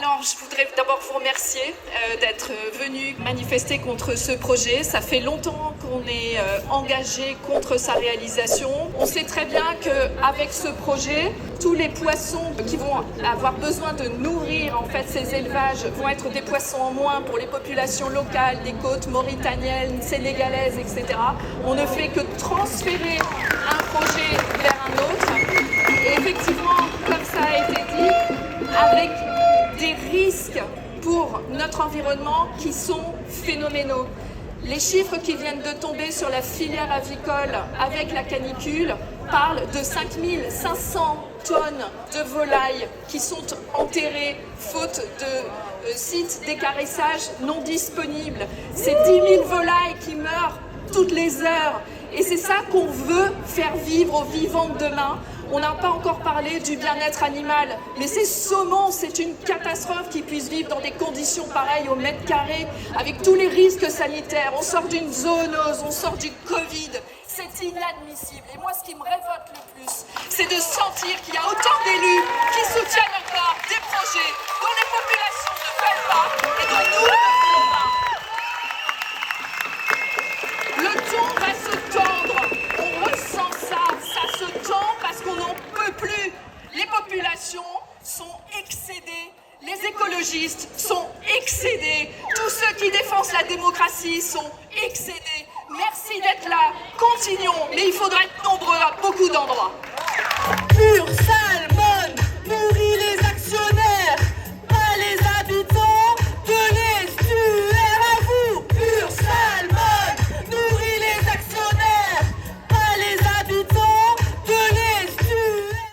Alors, je voudrais d'abord vous remercier d'être venu manifester contre ce projet. Ça fait longtemps qu'on est engagé contre sa réalisation. On sait très bien qu'avec ce projet, tous les poissons qui vont avoir besoin de nourrir en fait ces élevages vont être des poissons en moins pour les populations locales, des côtes mauritaniennes, sénégalaises, etc. On ne fait que transférer un projet vers un autre. Et effectivement, comme ça a été dit, avec des risques pour notre environnement qui sont phénoménaux. Les chiffres qui viennent de tomber sur la filière avicole avec la canicule parlent de 5500 tonnes de volailles qui sont enterrées faute de sites d'écarissage non disponibles. C'est 10 000 volailles qui meurent toutes les heures. Et c'est ça qu'on veut faire vivre aux vivants de demain. On n'a pas encore parlé du bien-être animal, mais ces saumons, c'est une catastrophe qu'ils puissent vivre dans des conditions pareilles au mètre carré, avec tous les risques sanitaires. On sort d'une zoonose, on sort du Covid. C'est inadmissible. Et moi, ce qui me révolte le plus, c'est de sentir qu'il y a autant d'élus qui soutiennent encore des projets dont les populations ne veulent pas et dont nous ne voulons pas. Le ton va se tendre. On ressent ça. Ça se tend parce qu'on n'en peut plus. Les populations sont excédées. Les écologistes sont excédés. Tous ceux qui défendent la démocratie sont excédés. Merci d'être là. Continuons. Mais il faudra être nombreux à beaucoup d'endroits. Pur sang.